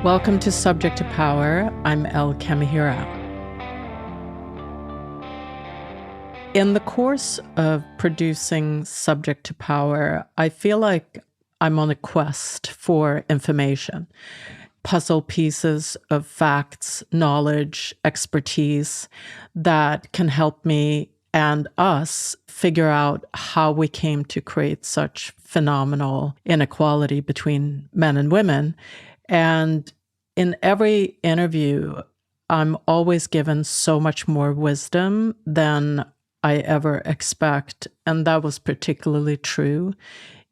Welcome to Subject to Power. I'm El Kamihira. In the course of producing Subject to Power, I feel like I'm on a quest for information, puzzle pieces of facts, knowledge, expertise that can help me and us figure out how we came to create such phenomenal inequality between men and women. And in every interview, I'm always given so much more wisdom than I ever expect. And that was particularly true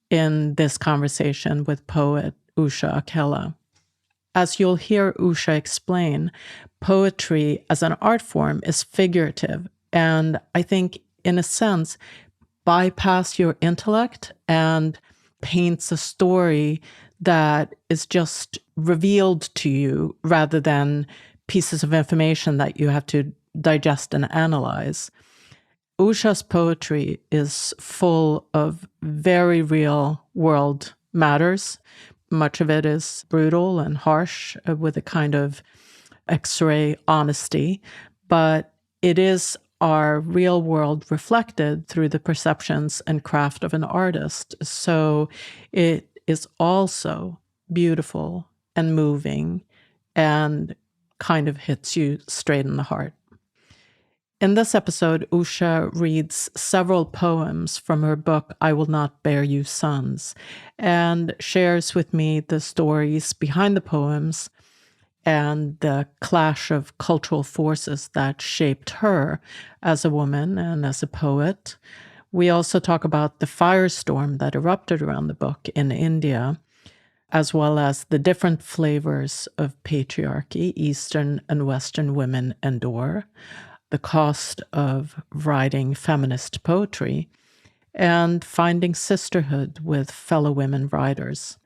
in this conversation with poet Usha Akella. As you'll hear Usha explain, poetry as an art form is figurative, and I think, in a sense, bypass your intellect and paints a story that is just revealed to you rather than pieces of information that you have to digest and analyze. Usha's poetry is full of very real world matters. Much of it is brutal and harsh with a kind of X-ray honesty, but it is our real world reflected through the perceptions and craft of an artist. So it is also beautiful and moving and kind of hits you straight in the heart. In this episode, Usha reads several poems from her book, I Will Not Bear You Sons, and shares with me the stories behind the poems and the clash of cultural forces that shaped her as a woman and as a poet. We also talk about the firestorm that erupted around the book in India, as well as the different flavors of patriarchy Eastern and Western women endure, the cost of writing feminist poetry, and finding sisterhood with fellow women writers.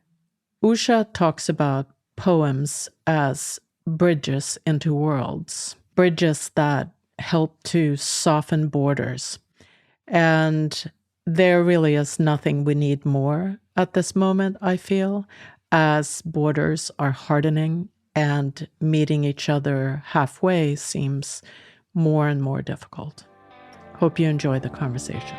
Usha talks about poems as bridges into worlds, bridges that help to soften borders. And there really is nothing we need more at this moment, I feel, as borders are hardening and meeting each other halfway seems more and more difficult. Hope you enjoy the conversation.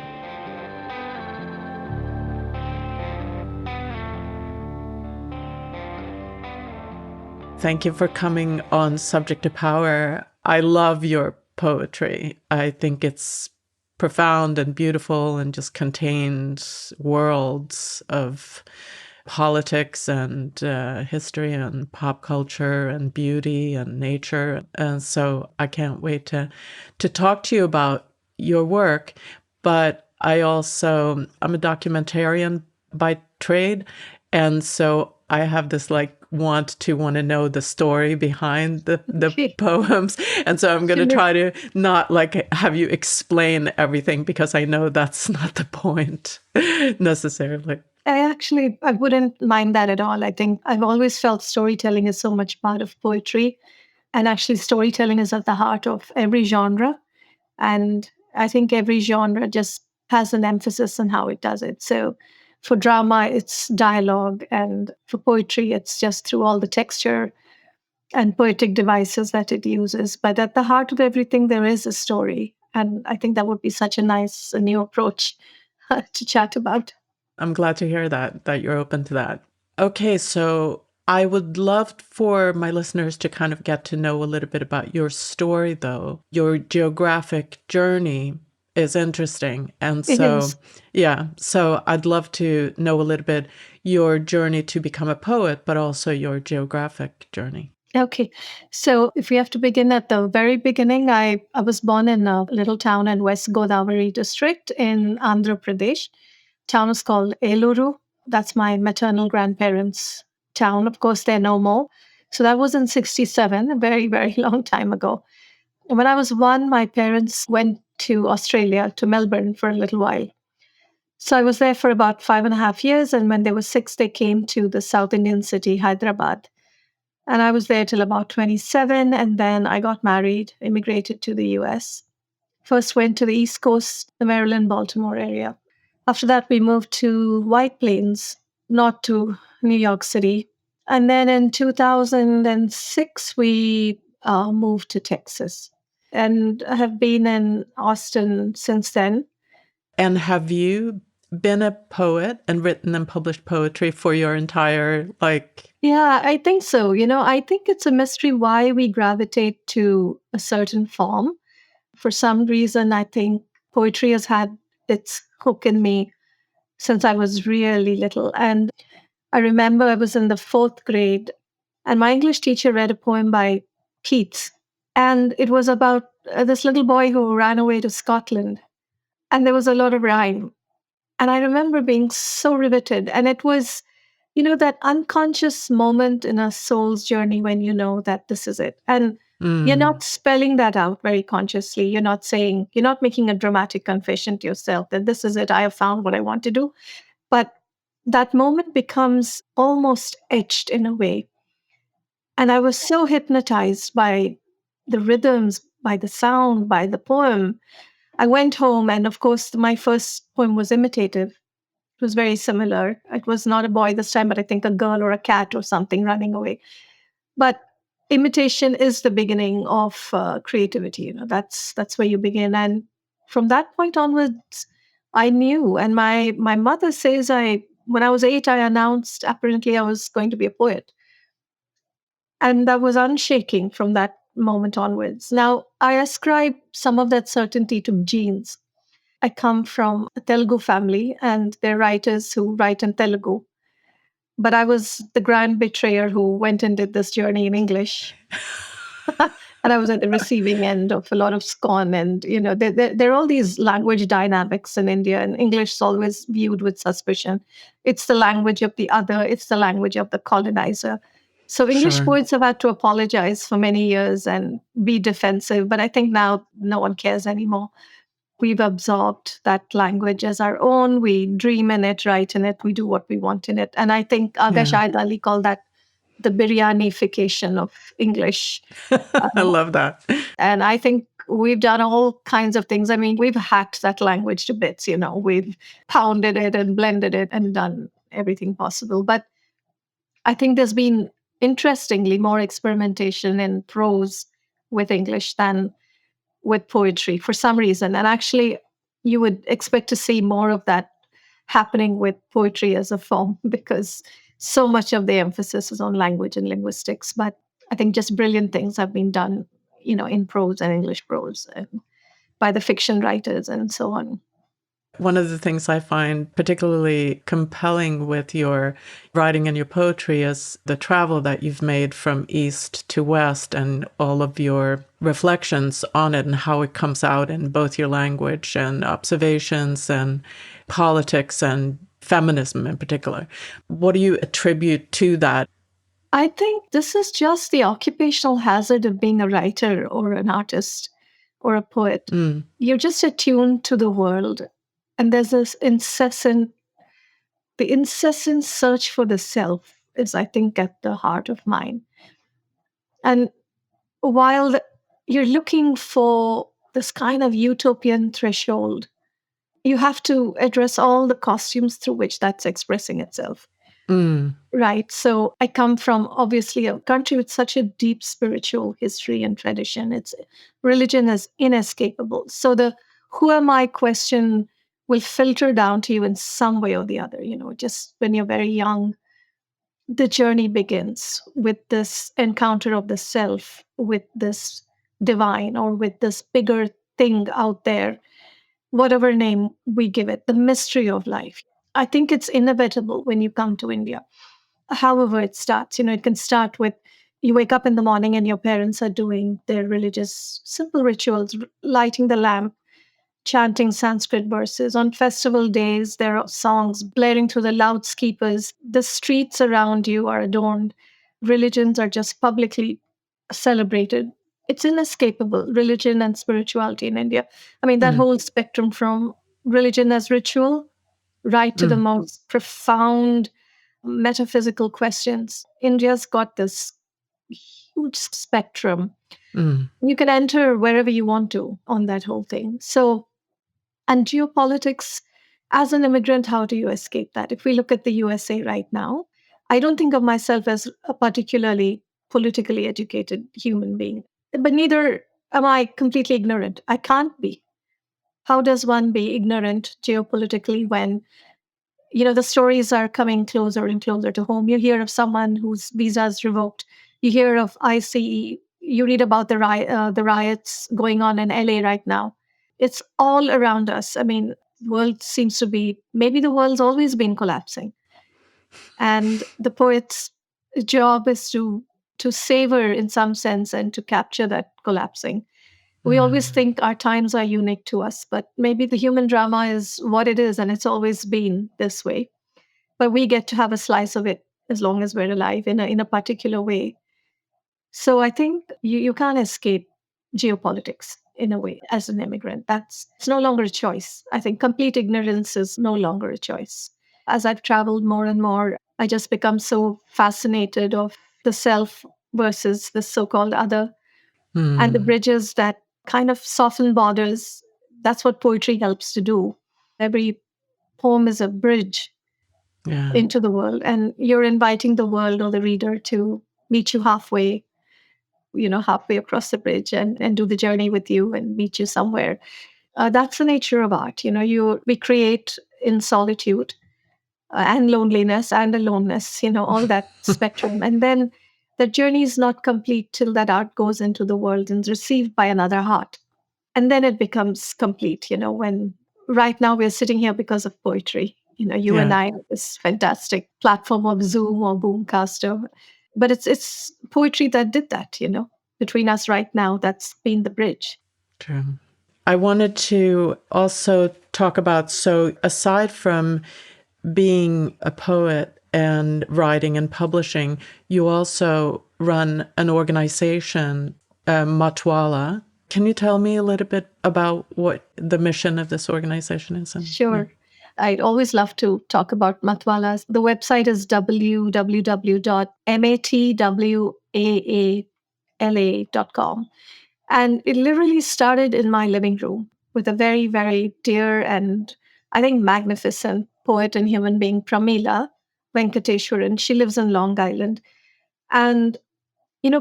Thank you for coming on Subject to Power. I love your poetry. I think it's profound and beautiful and just contains worlds of politics and history and pop culture and beauty and nature. And so I can't wait to talk to you about your work. But I'm a documentarian by trade. And so I have this want to know the story behind the poems. And so I'm going to try to not have you explain everything, because I know that's not the point necessarily. I wouldn't mind that at all. I think I've always felt storytelling is so much part of poetry. And actually, storytelling is at the heart of every genre. And I think every genre just has an emphasis on how it does it. So for drama, it's dialogue. And for poetry, it's just through all the texture and poetic devices that it uses. But at the heart of everything, there is a story. And I think that would be such a nice new approach to chat about. I'm glad to hear that you're open to that. Okay, so I would love for my listeners to kind of get to know a little bit about your story, though. Your geographic journey is interesting. And so, so I'd love to know a little bit your journey to become a poet, but also your geographic journey. Okay. So if we have to begin at the very beginning, I was born in a little town in West Godavari district in Andhra Pradesh. Town is called Eluru. That's my maternal grandparents' town. Of course, they're no more. So that was in 1967, a very, very long time ago. And when I was 1, my parents went to Australia, to Melbourne, for a little while. So I was there for about 5.5 years. And when they were 6, they came to the South Indian city, Hyderabad. And I was there till about 27. And then I got married, immigrated to the US. First went to the East Coast, the Maryland, Baltimore area. After that, we moved to White Plains, not to New York City. And then in 2006, we moved to Texas and have been in Austin since then. And have you been a poet and written and published poetry for your entire, like... Yeah, I think so. I think it's a mystery why we gravitate to a certain form. For some reason, I think poetry has had its hook in me since I was really little. And I remember I was in the fourth grade, and my English teacher read a poem by Keats. And it was about this little boy who ran away to Scotland. And there was a lot of rhyme. And I remember being so riveted. And it was, that unconscious moment in a soul's journey when you know that this is it. And you're not spelling that out very consciously. You're not making a dramatic confession to yourself that this is it. I have found what I want to do. But that moment becomes almost etched in a way. And I was so hypnotized by the rhythms, by the sound, by the poem. I went home, and of course, my first poem was imitative. It was very similar. It was not a boy this time, but I think a girl or a cat or something running away. But imitation is the beginning of creativity. That's where you begin. And from that point onwards, I knew. And my mother says when I was 8, I announced apparently I was going to be a poet. And that was unshaking from that moment onwards. Now, I ascribe some of that certainty to genes. I come from a Telugu family, and they're writers who write in Telugu. But I was the grand betrayer who went and did this journey in English. And I was at the receiving end of a lot of scorn. And, there are all these language dynamics in India, and English is always viewed with suspicion. It's the language of the other, it's the language of the colonizer. So English Sure. poets have had to apologize for many years and be defensive. But I think now no one cares anymore. We've absorbed that language as our own. We dream in it, write in it, we do what we want in it. And I think Aga Yeah. Shahid Ali called that the biryanification of English. I love that. And I think we've done all kinds of things. I mean, we've hacked that language to bits, we've pounded it and blended it and done everything possible. But I think there's been, interestingly, more experimentation in prose with English than with poetry for some reason. And actually, you would expect to see more of that happening with poetry as a form because so much of the emphasis is on language and linguistics. But I think just brilliant things have been done, in prose and English prose and by the fiction writers and so on. One of the things I find particularly compelling with your writing and your poetry is the travel that you've made from East to West and all of your reflections on it and how it comes out in both your language and observations and politics and feminism in particular. What do you attribute to that? I think this is just the occupational hazard of being a writer or an artist or a poet. You're just attuned to the world. And there's this the incessant search for the self is, I think, at the heart of mine. And while you're looking for this kind of utopian threshold, you have to address all the costumes through which that's expressing itself. Right. So I come from obviously a country with such a deep spiritual history and tradition. It's religion is inescapable. So the who am I question will filter down to you in some way or the other. Just when you're very young, the journey begins with this encounter of the self, with this divine or with this bigger thing out there, whatever name we give it, the mystery of life. I think it's inevitable when you come to India however it starts. It can start with you wake up in the morning and your parents are doing their religious simple rituals, lighting the lamp, chanting Sanskrit verses. On festival days, there are songs blaring through the loudspeakers. The streets around you are adorned. Religions are just publicly celebrated. It's inescapable, religion and spirituality in India. I mean, that whole spectrum from religion as ritual right to the most profound metaphysical questions. India's got this huge spectrum. You can enter wherever you want to on that whole thing. So, and geopolitics, as an immigrant, how do you escape that? If we look at the USA right now, I don't think of myself as a particularly politically educated human being, but neither am I completely ignorant. I can't be. How does one be ignorant geopolitically when the stories are coming closer and closer to home? You hear of someone whose visa is revoked. You hear of ICE. You read about the riots going on in LA right now. It's all around us. I mean, world seems to be, maybe the world's always been collapsing, and the poet's job is to savor in some sense and to capture that collapsing. We always Mm. think our times are unique to us, but maybe the human drama is what it is, and it's always been this way. But we get to have a slice of it as long as we're alive in a particular way. So I think you can't escape geopolitics in a way as an immigrant. That's it's no longer a choice. I think complete ignorance is no longer a choice. As I've traveled more and more, I just become so fascinated of the self versus the so-called other, and the Mm. bridges that kind of soften borders. That's what poetry helps to do. Every poem is a bridge Yeah. into the world, and you're inviting the world or the reader to meet you halfway, halfway across the bridge, and do the journey with you and meet you somewhere. That's the nature of art. We create in solitude, and loneliness and aloneness, all that spectrum. And then the journey is not complete till that art goes into the world and is received by another heart. And then it becomes complete, when right now we're sitting here because of poetry. You and Yeah. I, this fantastic platform of Zoom or Boomcaster. But it's poetry that did that, between us right now. That's been the bridge. True. I wanted to also talk about, so aside from being a poet and writing and publishing, you also run an organization, Matwala. Can you tell me a little bit about what the mission of this organization is? Yeah. Sure. I'd always love to talk about Matwalas. The website is www.matwala.com. And it literally started in my living room with a very, very dear and I think magnificent poet and human being, Pramila Venkateshwaran. She lives in Long Island. And,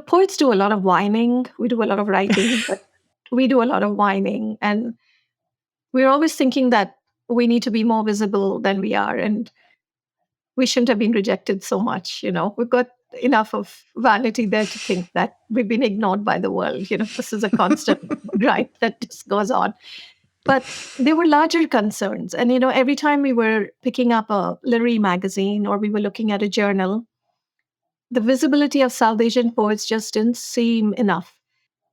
poets do a lot of whining. We do a lot of writing, but we do a lot of whining. And we're always thinking that we need to be more visible than we are. And we shouldn't have been rejected so much. We've got enough of vanity there to think that we've been ignored by the world. This is a constant grind that just goes on. But there were larger concerns. And, every time we were picking up a literary magazine or we were looking at a journal, the visibility of South Asian poets just didn't seem enough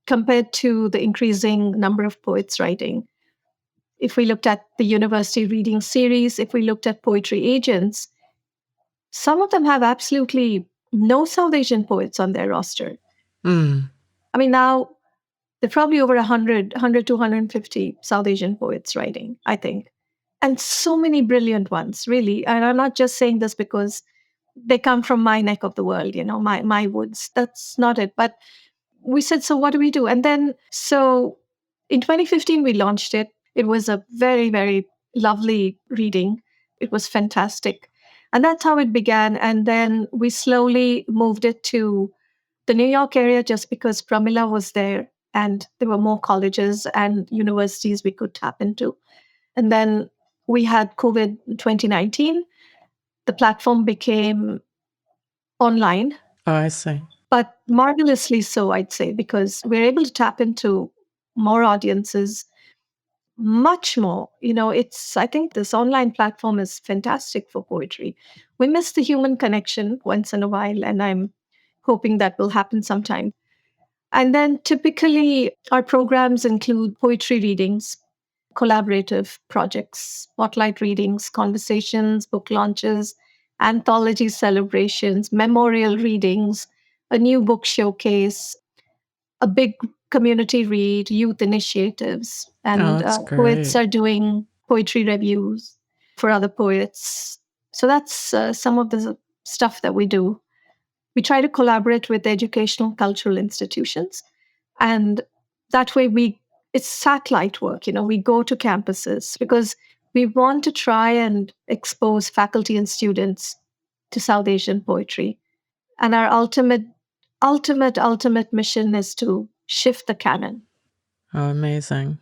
compared to the increasing number of poets writing. If we looked at the university reading series, if we looked at poetry agents, some of them have absolutely no South Asian poets on their roster. Mm. I mean, now there are probably over 100 to 150 South Asian poets writing, I think. And so many brilliant ones, really. And I'm not just saying this because they come from my neck of the world, my woods. That's not it. But we said, so what do we do? And then, so in 2015, we launched it. It was a very, very lovely reading. It was fantastic. And that's how it began. And then we slowly moved it to the New York area just because Pramila was there and there were more colleges and universities we could tap into. And then we had COVID in 2019. The platform became online, Oh, I see. but marvelously so, I'd say, because we're able to tap into more audiences, much more. I think this online platform is fantastic for poetry. We miss the human connection once in a while, and I'm hoping that will happen sometime. And then typically, our programs include poetry readings, collaborative projects, spotlight readings, conversations, book launches, anthology celebrations, memorial readings, a new book showcase, a big community read, youth initiatives, Oh, and that's poets great. are doing poetry reviews for other poets. So that's some of the stuff that we do. We try to collaborate with educational cultural institutions, and that way it's satellite work. We go to campuses because we want to try and expose faculty and students to South Asian poetry. And our ultimate mission is to shift the canon. Oh, amazing.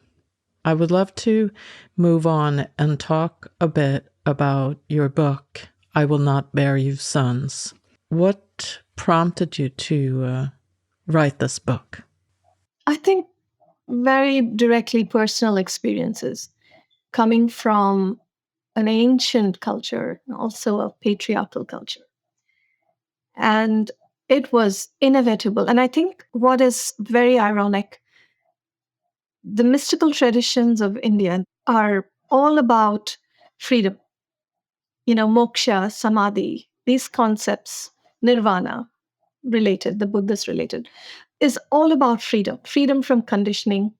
I would love to move on and talk a bit about your book, I Will Not Bear You Sons. What prompted you to write this book? I think very directly personal experiences coming from an ancient culture, also a patriarchal culture. And it was inevitable. And I think what is very ironic, the mystical traditions of India are all about freedom. Moksha, samadhi, these concepts, nirvana related, the Buddhist related, is all about freedom, freedom from conditioning,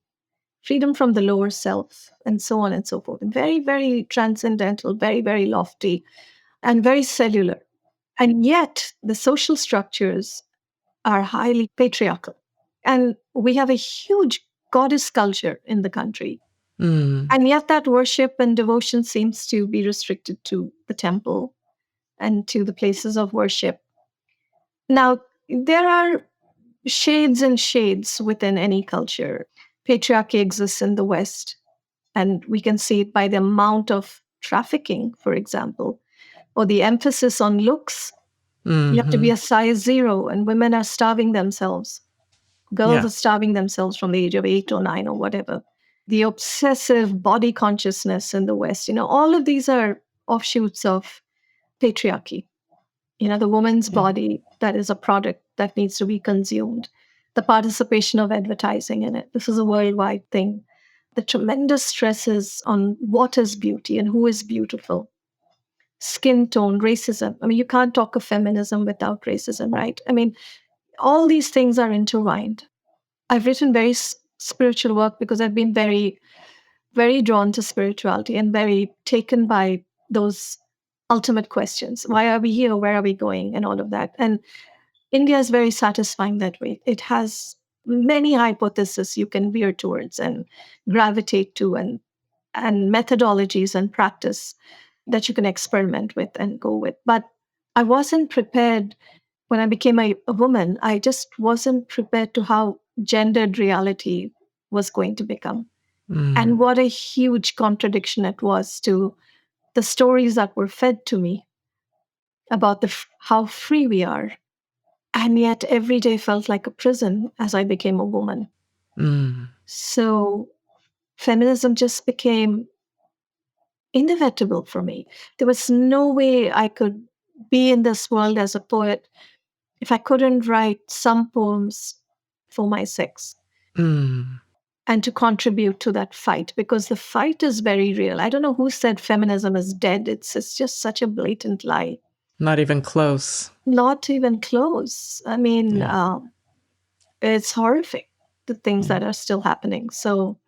freedom from the lower self, and so on and so forth. And very, very transcendental, very, very lofty, and very cellular. And yet, the social structures are highly patriarchal. And we have a huge goddess culture in the country. Mm, And yet, that worship and devotion seems to be restricted to the temple and to the places of worship. Now, there are shades and shades within any culture. Patriarchy exists in the West, and we can see it by the amount of trafficking, for example, or the emphasis on looks. You have to be hmm. a size zero, and women are starving themselves. Girls Yeah. are starving themselves from the age of 8 or 9 or whatever. The obsessive body consciousness in the West, all of these are offshoots of patriarchy. The woman's Yeah. body that is a product that needs to be consumed, the participation of advertising in it. This is a worldwide thing. The tremendous stresses on what is beauty and who is beautiful, skin tone, racism. I mean, you can't talk of feminism without racism, right? I mean, all these things are intertwined. I've written very spiritual work because I've been very, very drawn to spirituality and very taken by those ultimate questions. Why are we here? Where are we going? And all of that. And India is very satisfying that way. It has many hypotheses you can veer towards and gravitate to, and methodologies and practice that you can experiment with and go with. But I wasn't prepared when I became a woman. I just wasn't prepared to how gendered reality was going to become. And Mm, what a huge contradiction it was to the stories that were fed to me about how free we are. And yet every day felt like a prison as I became a woman. mm, So feminism just became inevitable for me. There was no way I could be in this world as a poet if I couldn't write some poems for my sex mm. and to contribute to that fight, because the fight is very real. I don't know who said feminism is dead. It's just such a blatant lie. Not even close. Not even close. I mean, Yeah. it's horrific, the things Yeah. that are still happening. So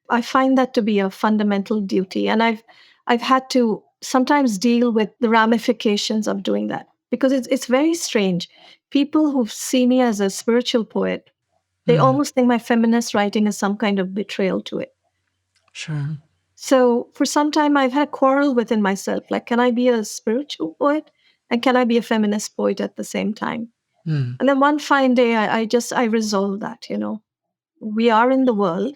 I find that to be a fundamental duty. And I've had to sometimes deal with the ramifications of doing that, because it's very strange. People who see me as a spiritual poet, they Mm, almost think my feminist writing is some kind of betrayal to it. sure. So for some time I've had a quarrel within myself. Like, can I be a spiritual poet? And can I be a feminist poet at the same time? Mm, And then one fine day I resolved that. We are in the world,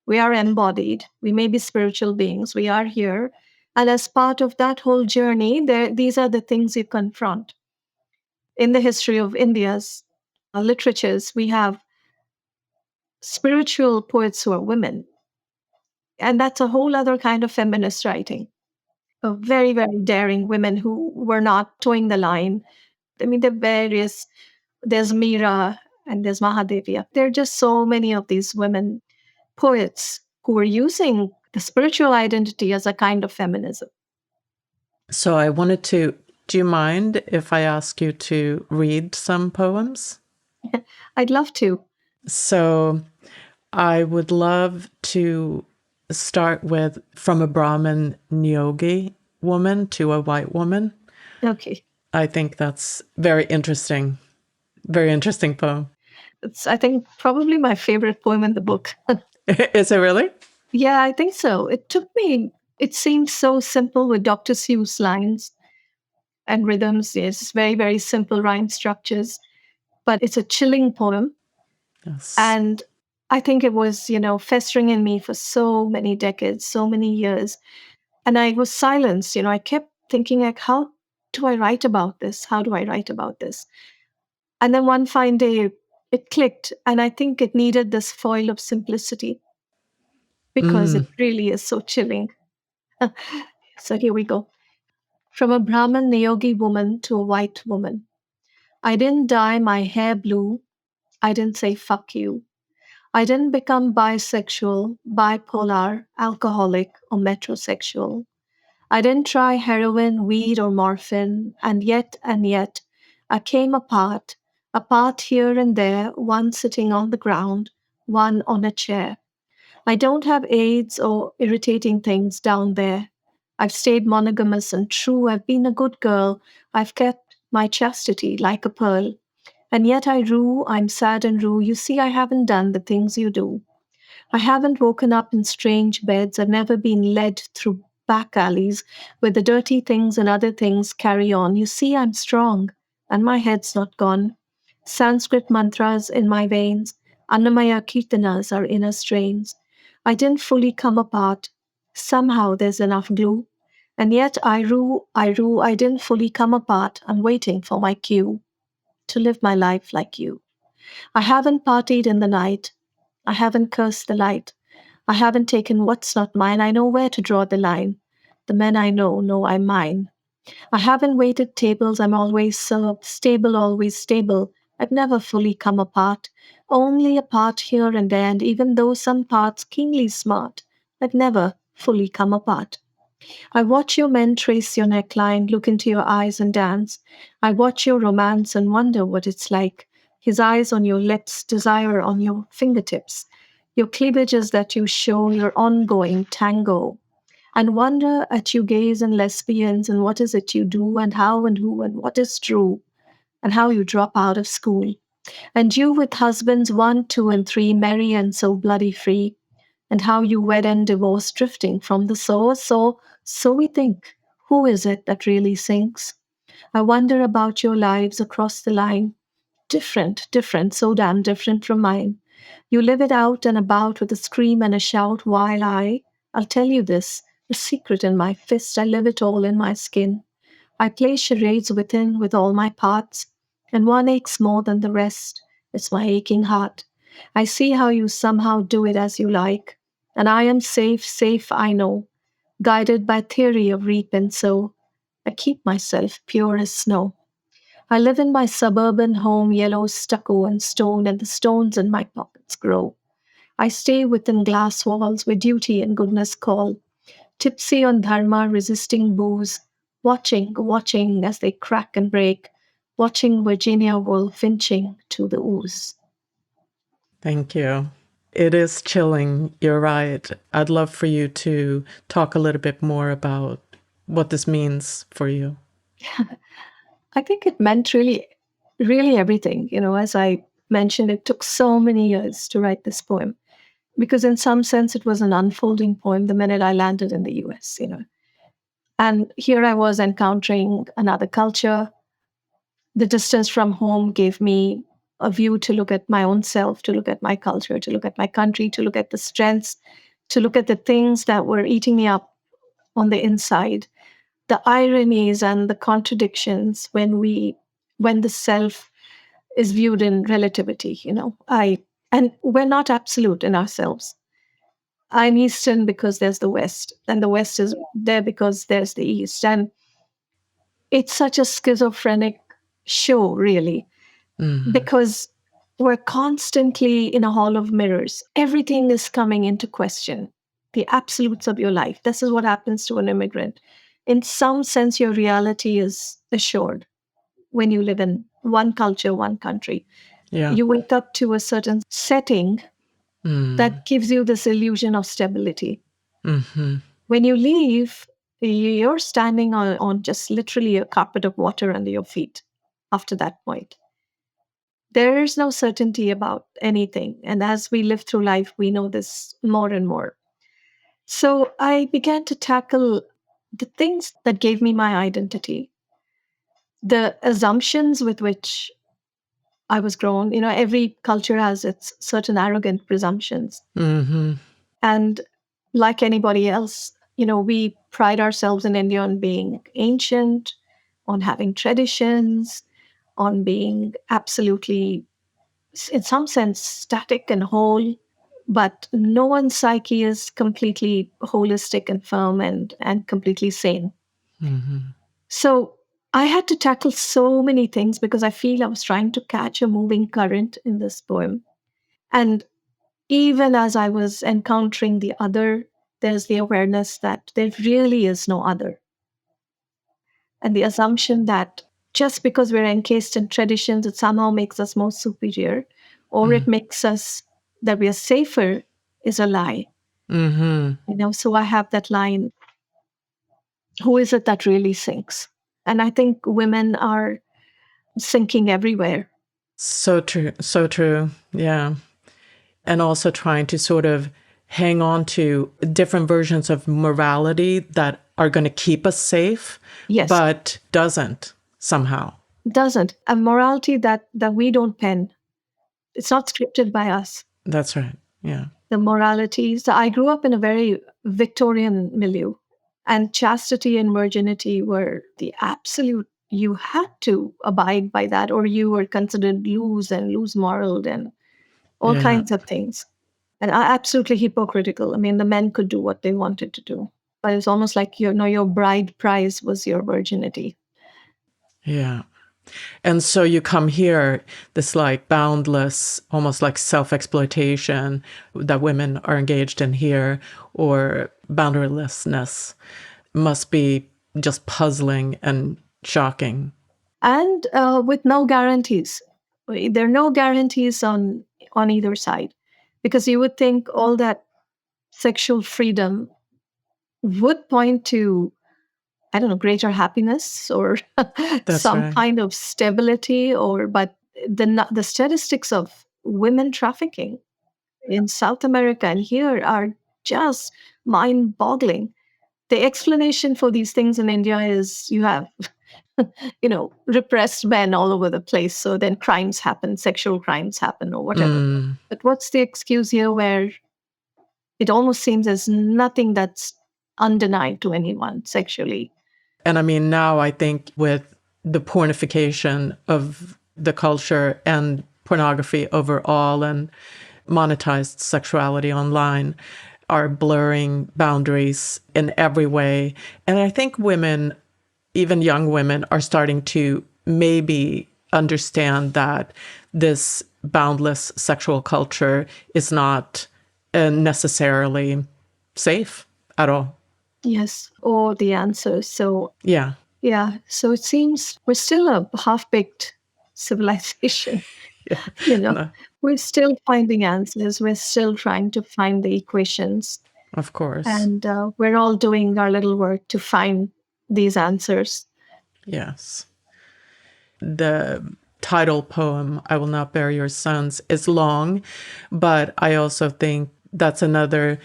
we are embodied, we may be spiritual beings, we are here. And as part of that whole journey, these are the things you confront. In the history of India's literatures, we have spiritual poets who are women. And that's a whole other kind of feminist writing. Of very, very daring women who were not towing the line. I mean, there's Meera and there's Mahadevi. There are just so many of these women poets who were using the spiritual identity as a kind of feminism. so I wanted to, do you mind if I ask you to read some poems? I'd love to. So I would love to start with From a Brahmin Nyogi Woman to a White Woman. Okay. I think that's very interesting poem. It's, I think, probably my favorite poem in the book. Is it really? Yeah, I think so. It seemed so simple with Dr. Seuss lines. and rhythms. It's very, very simple rhyme structures, but it's a chilling poem. Yes. And I think it was, festering in me for so many decades, so many years. And I was silenced. I kept thinking, like, how do I write about this? How do I write about this? And then one fine day, it clicked. And I think it needed this foil of simplicity because Mm. it really is so chilling. So here we go. From a Brahmin Neogi woman to a white woman. I didn't dye my hair blue. I didn't say fuck you. I didn't become bisexual, bipolar, alcoholic, or metrosexual. I didn't try heroin, weed, or morphine, and yet, I came apart here and there, one sitting on the ground, one on a chair. I don't have AIDS or irritating things down there. I've stayed monogamous and true. I've been a good girl. I've kept my chastity like a pearl. And yet I rue, I'm sad and rue. You see, I haven't done the things you do. I haven't woken up in strange beds. I've never been led through back alleys where the dirty things and other things carry on. You see, I'm strong and my head's not gone. Sanskrit mantras in my veins, Annamaya Kirtanas are inner strains. I didn't fully come apart. Somehow there's enough glue. And yet I didn't fully come apart. I'm waiting for my cue to live my life like you. I haven't partied in the night. I haven't cursed the light. I haven't taken what's not mine. I know where to draw the line. The men I know I'm mine. I haven't waited tables. I'm always served. Stable, always stable. I've never fully come apart. Only a part here and there, and even though some parts keenly smart, I've never fully come apart. I watch your men trace your neckline, look into your eyes and dance. I watch your romance and wonder what it's like. His eyes on your lips, desire on your fingertips. Your cleavages that you show, your ongoing tango. And wonder at you gays and lesbians and what is it you do and how and who and what is true and how you drop out of school. And you with husbands one, two, and three, merry and so bloody free and how you wed and divorce drifting from the source. So we think, who is it that really sinks? I wonder about your lives across the line. Different, so damn different from mine. You live it out and about with a scream and a shout, while I'll tell you this, a secret in my fist, I live it all in my skin. I play charades within with all my parts, and one aches more than the rest. It's my aching heart. I see how you somehow do it as you like, and I am safe, I know, guided by theory of reap and sow. I keep myself pure as snow. I live in my suburban home, yellow stucco and stone, and the stones in my pockets grow. I stay within glass walls where duty and goodness call, tipsy on dharma, resisting booze, watching as they crack and break, watching Virginia Woolf inching to the ooze. Thank you. It is chilling. You're right. I'd love for you to talk a little bit more about what this means for you. I think it meant really, really everything. As I mentioned, it took so many years to write this poem because, in some sense, it was an unfolding poem the minute I landed in the US. And here I was encountering another culture. The distance from home gave me a view to look at my own self, to look at my culture, to look at my country, to look at the strengths, to look at the things that were eating me up on the inside, the ironies and the contradictions when the self is viewed in relativity. And we're not absolute in ourselves. I'm Eastern because there's the West, and the West is there because there's the East. And it's such a schizophrenic show, really, Mm. because we're constantly in a hall of mirrors. Everything is coming into question. The absolutes of your life. This is what happens to an immigrant. In some sense, your reality is assured when you live in one culture, one country. Yeah. You wake up to a certain setting Mm. that gives you this illusion of stability. Hmm. When you leave, you're standing on just literally a carpet of water under your feet after that point. There is no certainty about anything. And as we live through life, we know this more and more. So I began to tackle the things that gave me my identity. the assumptions with which I was grown. Every culture has its certain arrogant presumptions. Mm-hmm. And like anybody else, we pride ourselves in India on being ancient, on having traditions, on being absolutely, in some sense, static and whole. But no one's psyche is completely holistic and firm and completely sane. Mm-hmm. So I had to tackle so many things because I feel I was trying to catch a moving current in this poem. And even as I was encountering the other, there's the awareness that there really is no other. And the assumption that just because we're encased in traditions, it somehow makes us more superior or it makes us that we are safer is a lie. Mm-hmm. So I have that line, who is it that really sinks? And I think women are sinking everywhere. So true. So true. Yeah. And also trying to sort of hang on to different versions of morality that are going to keep us safe, Yes, but doesn't somehow. doesn't. A morality that we don't pen. It's not scripted by us. That's right. Yeah. The moralities. I grew up in a very Victorian milieu, and chastity and virginity were the absolute. You had to abide by that, or you were considered loose and loose moraled and all Yeah. kinds of things. And absolutely hypocritical. I mean, the men could do what they wanted to do, but it's almost like your bride price was your virginity. Yeah. And so you come here, this like boundless, almost like self exploitation that women are engaged in here, or boundarylessness, must be just puzzling and shocking. And with no guarantees. There are no guarantees on either side, because you would think all that sexual freedom would point to, I don't know, greater happiness or That's some right. kind of stability, but the statistics of women trafficking in South America and here are just mind-boggling. The explanation for these things in India is you have repressed men all over the place. So then crimes happen, sexual crimes happen, or whatever. Mm. But what's the excuse here where it almost seems there's nothing that's undenied to anyone sexually? And I mean, now I think with the pornification of the culture and pornography overall and monetized sexuality online are blurring boundaries in every way. And I think women, even young women, are starting to maybe understand that this boundless sexual culture is not necessarily safe at all. Yes, or the answers. So, Yeah. yeah, so it seems we're still a half baked civilization. Yeah. you know, No, we're still finding answers, we're still trying to find the equations. of course. And we're all doing our little work to find these answers. Yes. The title poem, I Will Not Bury Your Sons, is long, but I also think that's another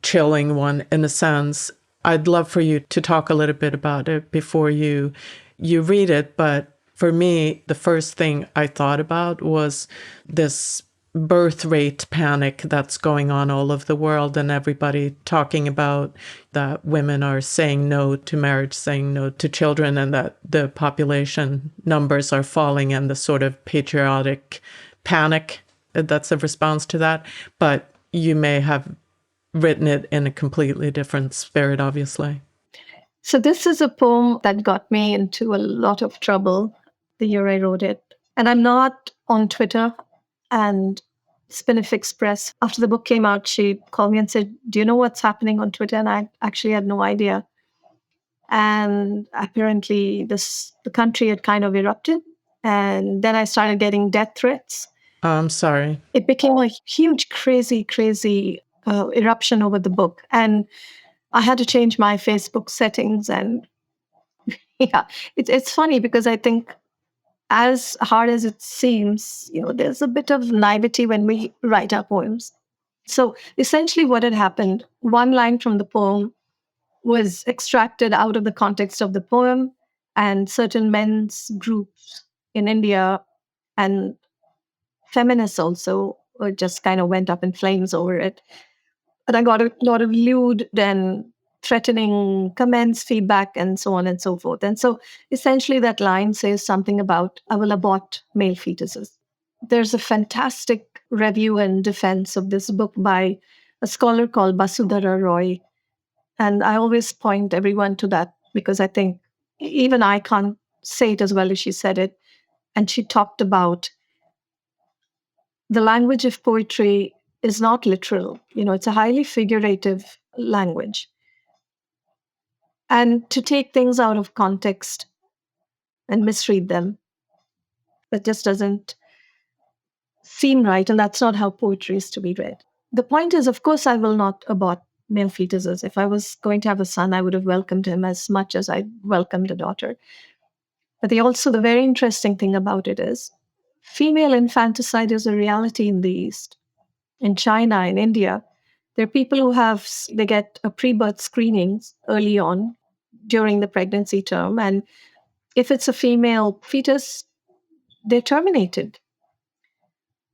chilling one in a sense. I'd love for you to talk a little bit about it before you read it, but for me, the first thing I thought about was this birth rate panic that's going on all over the world, and everybody talking about that women are saying no to marriage, saying no to children, and that the population numbers are falling, and the sort of patriotic panic that's a response to that. But you may have written it in a completely different spirit, obviously. So, this is a poem that got me into a lot of trouble the year I wrote it. And I'm not on Twitter. And Spinif Express, after the book came out, she called me and said, "Do you know what's happening on Twitter?" And I actually had no idea. And apparently, the country had kind of erupted. And then I started getting death threats. I'm sorry. It became a huge, crazy, crazy eruption over the book. And I had to change my Facebook settings. And yeah, it's funny because I think as hard as it seems, there's a bit of naivety when we write our poems. So essentially, what had happened, one line from the poem was extracted out of the context of the poem and certain men's groups in India and feminists also just kind of went up in flames over it. And I got a lot of lewd and threatening comments, feedback, and so on and so forth. And so essentially, that line says something about I will abort male fetuses. There's a fantastic review and defense of this book by a scholar called Basudhara Roy. And I always point everyone to that because I think even I can't say it as well as she said it. And she talked about the language of poetry is not literal. It's a highly figurative language. And to take things out of context and misread them, that just doesn't seem right. And that's not how poetry is to be read. The point is, of course, I will not abort male fetuses. If I was going to have a son, I would have welcomed him as much as I welcomed a daughter. But the very interesting thing about it is female infanticide is a reality in the East. In China, in India, there are people who they get a pre-birth screenings early on during the pregnancy term. And if it's a female fetus, they're terminated.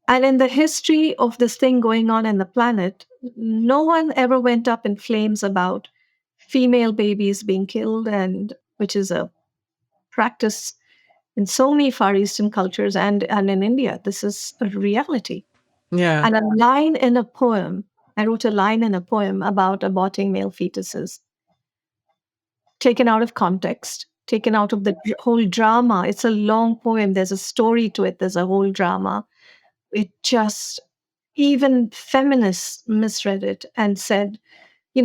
And in the history of this thing going on in the planet, no one ever went up in flames about female babies being killed, and which is a practice in so many Far Eastern cultures and in India. This is a reality. Yeah. And a line in a poem, I wrote a line in a poem about aborting male fetuses, taken out of context, taken out of the whole drama. It's a long poem. There's a story to it. There's a whole drama. It just, even feminists misread it and said,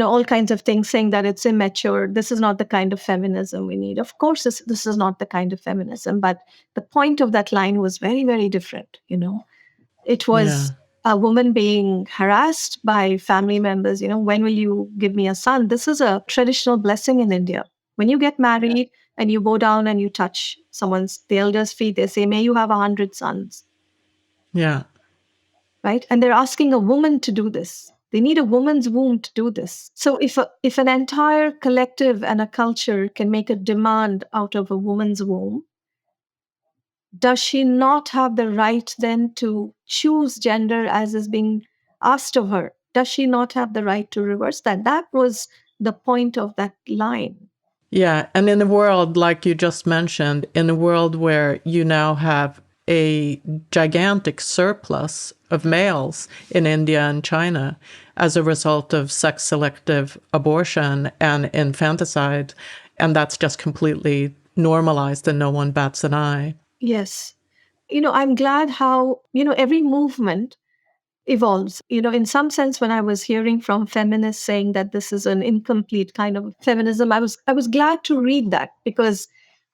all kinds of things, saying that it's immature. This is not the kind of feminism we need. Of course, this is not the kind of feminism. But the point of that line was very, very different. It Yeah. was a woman being harassed by family members. When will you give me a son? This is a traditional blessing in India. When you get married and you bow down and you touch the elder's feet, they say, may you have 100 sons, Yeah. right? And they're asking a woman to do this. They need a woman's womb to do this. So if an entire collective and a culture can make a demand out of a woman's womb, does she not have the right then to choose gender as is being asked of her? Does she not have the right to reverse that? That was the point of that line. Yeah. And in a world, like you just mentioned, in a world where you now have a gigantic surplus of males in India and China as a result of sex selective abortion and infanticide, and that's just completely normalized and no one bats an eye. Yes. I'm glad how, every movement evolves. In some sense, when I was hearing from feminists saying that this is an incomplete kind of feminism, I was glad to read that, because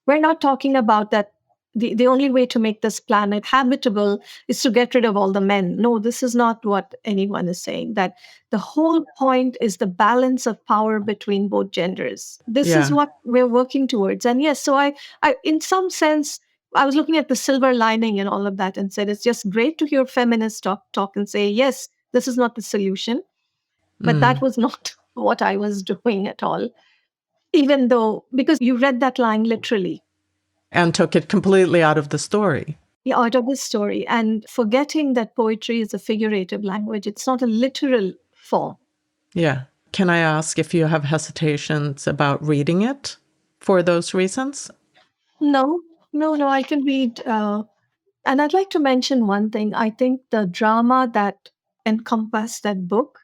we're not talking about that the only way to make this planet habitable is to get rid of all the men. No, this is not what anyone is saying. That the whole point is the balance of power between both genders. This is Yeah. what we're working towards. And yes, so I in some sense, I was looking at the silver lining and all of that and said, it's just great to hear feminists talk and say, yes, this is not the solution. But that was not what I was doing at all. Even though, because you read that line literally, And took it completely out of the story. out of the story, and forgetting that poetry is a figurative language. It's not a literal form. Yeah. Can I ask if you have hesitations about reading it for those reasons? No, no, I can read. And I'd like to mention one thing. I think the drama that encompassed that book,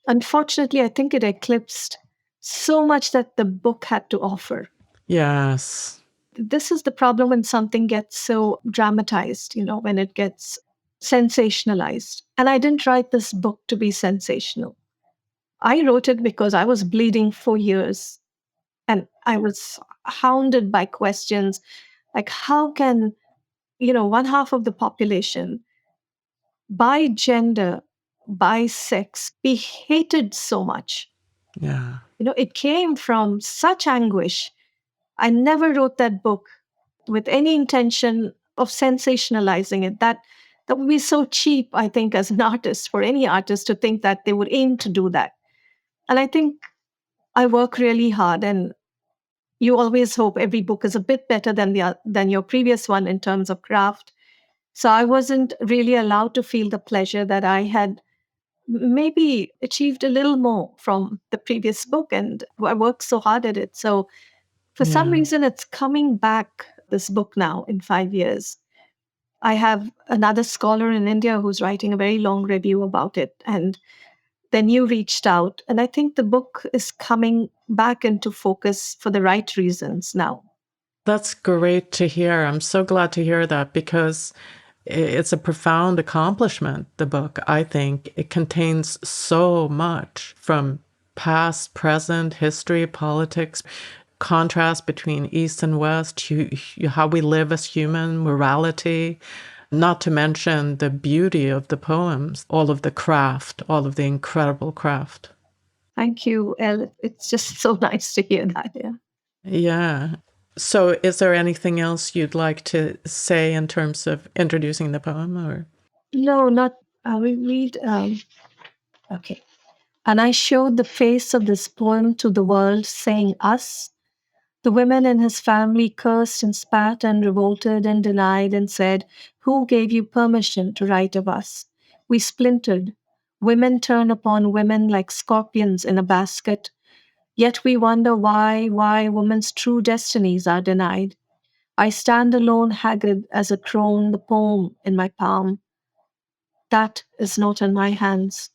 unfortunately, I think it eclipsed so much that the book had to offer. Yes. This is the problem when something gets so dramatized, when it gets sensationalized. And I didn't write this book to be sensational. I wrote it because I was bleeding for years and I was hounded by questions like, how can, one half of the population by gender, by sex, be hated so much? Yeah. It came from such anguish. I never wrote that book with any intention of sensationalizing it. That would be so cheap, I think, as an artist, for any artist to think that they would aim to do that. And I think I work really hard, and You always hope every book is a bit better than than your previous one in terms of craft. So I wasn't really allowed to feel the pleasure that I had maybe achieved a little more from the previous book, and I worked so hard at it. So for some Yeah. reason, it's coming back, this book now in 5 years. I have another scholar in India who's writing a very long review about it. And then you reached out. And I think the book is coming back into focus for the right reasons now. That's great to hear. I'm so glad to hear that because it's a profound accomplishment, the book. I think it contains so much from past, present, history, politics, contrast between East and West, how we live as human, morality, not to mention the beauty of the poems, all of the craft, all of the incredible craft. Thank you, Elle. It's just so nice to hear that. Yeah. Yeah. So, is there anything else you'd like to say in terms of introducing the poem or? No, not. We read. Okay. And I showed the face of this poem to the world, saying, us. The women in his family cursed and spat and revolted and denied and said, who gave you permission to write of us? We splintered. Women turn upon women like scorpions in a basket. Yet we wonder why women's true destinies are denied. I stand alone, haggard as a crone, the poem in my palm. That is not in my hands.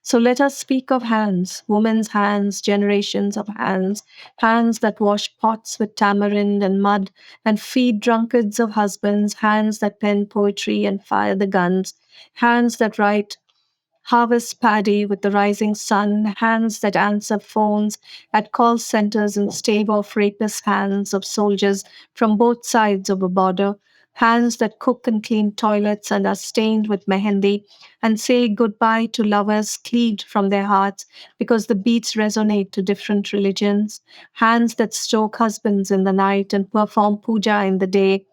So let us speak of hands, women's hands, generations of hands, hands that wash pots with tamarind and mud and feed drunkards of husbands, hands that pen poetry and fire the guns, hands that write harvest paddy with the rising sun, hands that answer phones at call centers and stave off rapist hands of soldiers from both sides of a border, hands that cook and clean toilets and are stained with mehendi and say goodbye to lovers cleaved from their hearts because the beats resonate to different religions, hands that stoke husbands in the night and perform puja in the day,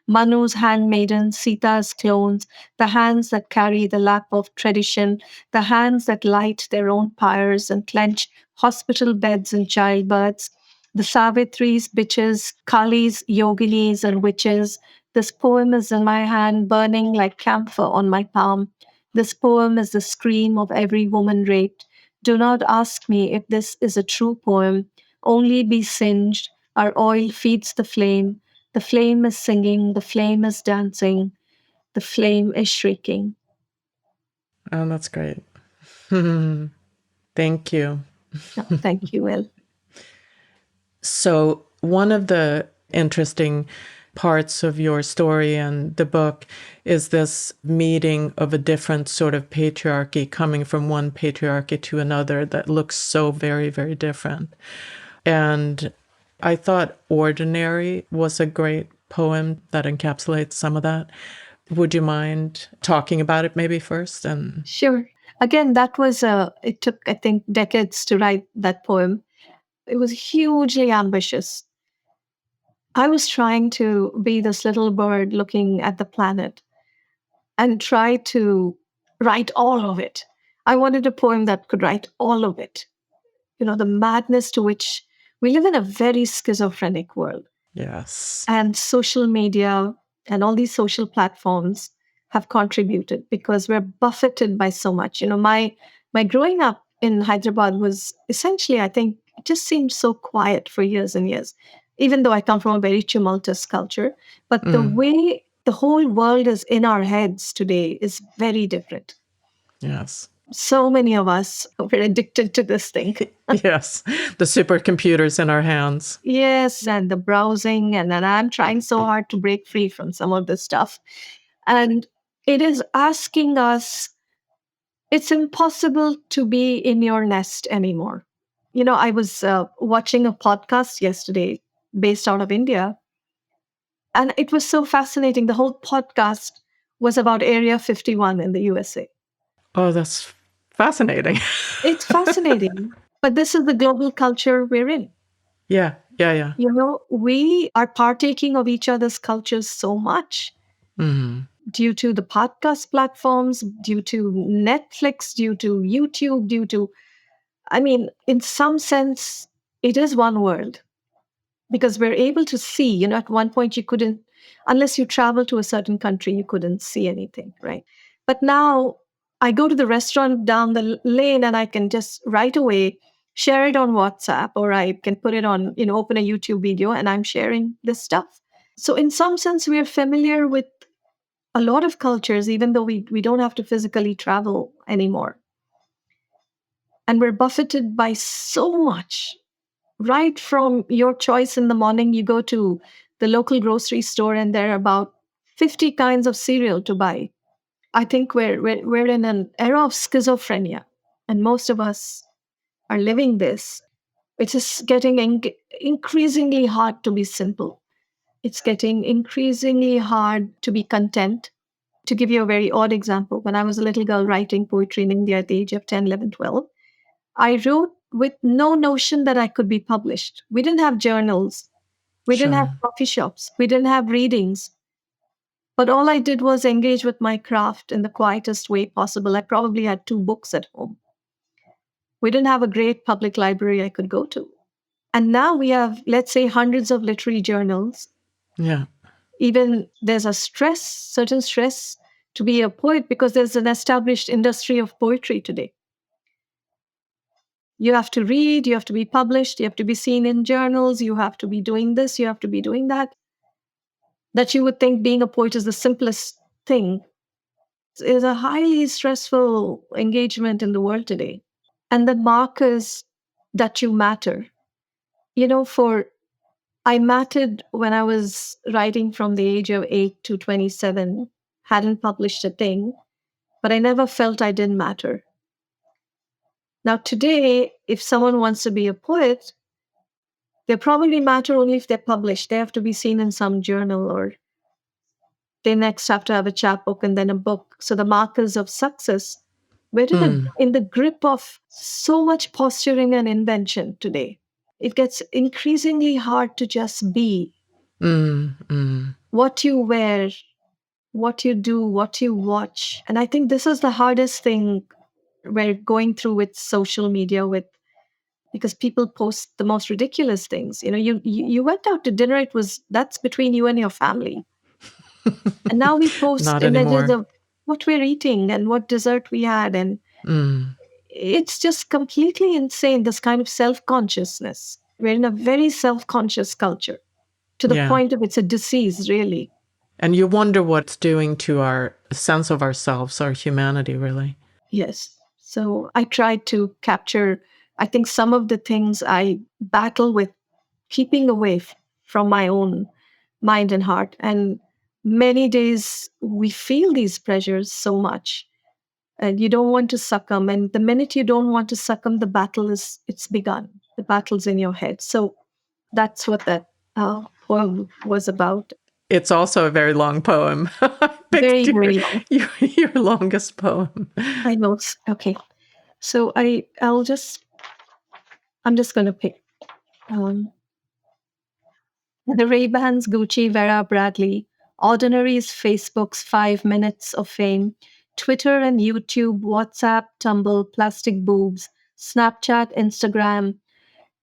Manu's handmaidens, Sita's clones, the hands that carry the lap of tradition, the hands that light their own pyres and clench hospital beds and childbirths, the Savitris, bitches, Kalis, yoginis, and witches. This poem is in my hand, burning like camphor on my palm. This poem is the scream of every woman raped. Do not ask me if this is a true poem. Only be singed. Our oil feeds the flame. The flame is singing, the flame is dancing, the flame is shrieking. Oh, that's great. Thank you. No, thank you, Will. So, one of the interesting parts of your story and the book is this meeting of a different sort of patriarchy coming from one patriarchy to another that looks so very, very different. And I thought Ordinary was a great poem that encapsulates some of that. Would you mind talking about it maybe first? And Sure. Again, that was it took, I think, decades to write that poem. It was hugely ambitious. I was trying to be this little bird looking at the planet and try to write all of it. I wanted a poem that could write all of it. You know, the madness to which we live in a very schizophrenic world. yes. And social media and all these social platforms have contributed because we're buffeted by so much. You know, my growing up in Hyderabad was essentially, I think, it just seemed so quiet for years and years, even though I come from a very tumultuous culture. But the Mm, way the whole world is in our heads today is very different. yes. So many of us are addicted to this thing. Yes. The supercomputers in our hands. Yes, and the browsing, and then I'm trying so hard to break free from some of this stuff. And it is asking us, it's impossible to be in your nest anymore. You know, I was watching a podcast yesterday based out of India, and it was so fascinating. The whole podcast was about Area 51 in the USA. Oh, that's fascinating. It's fascinating, but this is the global culture we're in. Yeah, yeah, yeah. You know, we are partaking of each other's cultures so much Mm, due to the podcast platforms, due to Netflix, due to YouTube, due to, I mean, in some sense, it is one world. because we're able to see. At one point you couldn't, unless you travel to a certain country, you couldn't see anything, right? But now I go to the restaurant down the lane and I can just right away share it on WhatsApp, or I can put it on, open a YouTube video and I'm sharing this stuff. So in some sense, we are familiar with a lot of cultures, even though we don't have to physically travel anymore. And we're buffeted by so much. Right from your choice in the morning, you go to the local grocery store and there are about 50 kinds of cereal to buy. I think we're in an era of schizophrenia, and most of us are living this. It's just getting increasingly hard to be simple. It's getting increasingly hard to be content. To give you a very odd example, when I was a little girl writing poetry in India at the age of 10, 11, 12, I wrote with no notion that I could be published. We didn't have journals. We didn't have Sure. coffee shops. We didn't have readings. But all I did was engage with my craft in the quietest way possible. I probably had 2 books at home. We didn't have a great public library I could go to. And now we have, let's say, hundreds of literary journals. Yeah. Even there's a certain stress to be a poet because there's an established industry of poetry today. You have to read, you have to be published, you have to be seen in journals, you have to be doing this, you have to be doing that. That you would think being a poet is the simplest thing is a highly stressful engagement in the world today. And the markers that you matter. For I mattered when I was writing from the age of 8 to 27, hadn't published a thing, but I never felt I didn't matter. Now, today, if someone wants to be a poet, they probably matter only if they're published. They have to be seen in some journal, or they next have to have a chapbook and then a book. So the markers of success, we're in the grip of so much posturing and invention today. It gets increasingly hard to just be. What you wear, what you do, what you watch. And I think this is the hardest thing we're going through with social media, because people post the most ridiculous things. You went out to dinner, that's between you and your family. And now we post Not images anymore. of what we're eating and what dessert we had. And it's just completely insane, this kind of self-consciousness. We're in a very self-conscious culture, to the Yeah. point of it's a disease, really. And you wonder what it's doing to our sense of ourselves, our humanity, really. Yes. So I tried to capture, I think, some of the things I battle with keeping away from my own mind and heart. And many days we feel these pressures so much, and you don't want to succumb. And the minute you don't want to succumb, it's begun. The battle's in your head. So that's what that poem was about. It's also a very long poem. I picked Very, very long. your longest poem. I know. Okay. So I'm just going to pick um, the Ray-Bans, Gucci, Vera Bradley, Ordinary's Facebook's 5 minutes of fame, Twitter and YouTube, WhatsApp, Tumblr, plastic boobs, Snapchat, Instagram,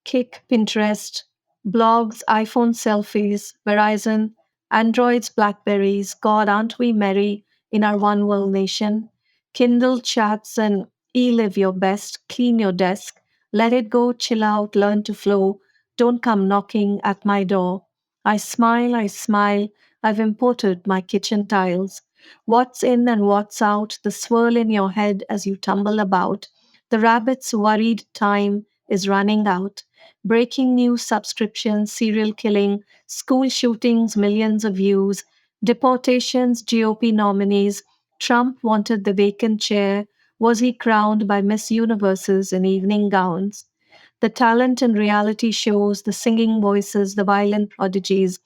Kick, Pinterest, blogs, iPhone selfies, Verizon, Androids, Blackberries, God, aren't we merry in our one world nation? Kindle chats and live your best, clean your desk, let it go, chill out, learn to flow, don't come knocking at my door. I smile, I've imported my kitchen tiles. What's in and what's out, the swirl in your head as you tumble about. The rabbit's worried time is running out. Breaking news subscriptions, serial killing, school shootings, millions of views, deportations, GOP nominees. Trump wanted the vacant chair. Was he crowned by Miss Universes in evening gowns? The talent in reality shows, the singing voices, the violent prodigies,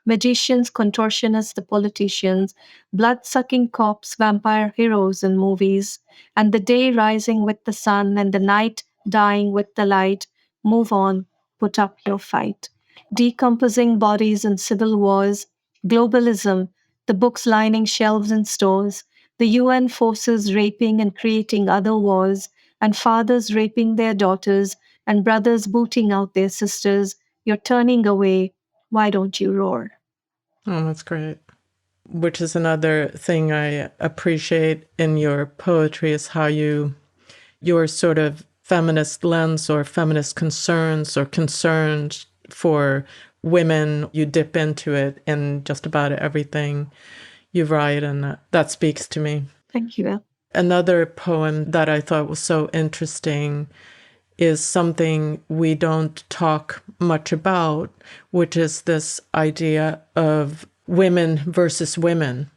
magicians, contortionists, the politicians, blood sucking cops, vampire heroes in movies, and the day rising with the sun and the night dying with the light. Move on, put up your fight. Decomposing bodies in civil wars, globalism, the books lining shelves in stores, the UN forces raping and creating other wars, and fathers raping their daughters, and brothers booting out their sisters. You're turning away, Why don't you roar? Oh, that's great. Which is another thing I appreciate in your poetry is how your sort of feminist lens or feminist concerns or concerns for women, you dip into it in just about everything you write, and that speaks to me. Thank you. Another poem that I thought was so interesting is something we don't talk much about, which is this idea of women versus women,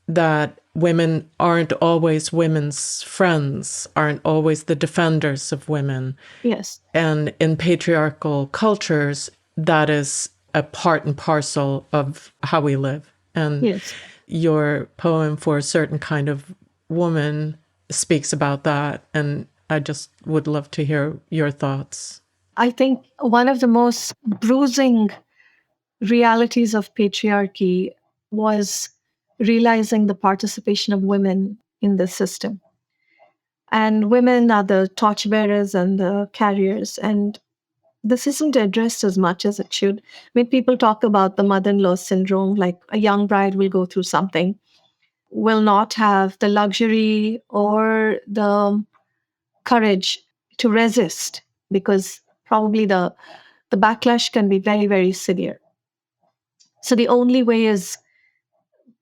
that women aren't always women's friends, aren't always the defenders of women. Yes. And in patriarchal cultures, that is a part and parcel of how we live. And Yes. your poem for a certain kind of woman speaks about that. And I just would love to hear your thoughts. I think one of the most bruising realities of patriarchy was realizing the participation of women in the system. And women are the torchbearers and the carriers. And this isn't addressed as much as it should. When people talk about the mother in law syndrome, like a young bride will go through something, will not have the luxury or the courage to resist because probably the backlash can be very, very severe. So the only way is,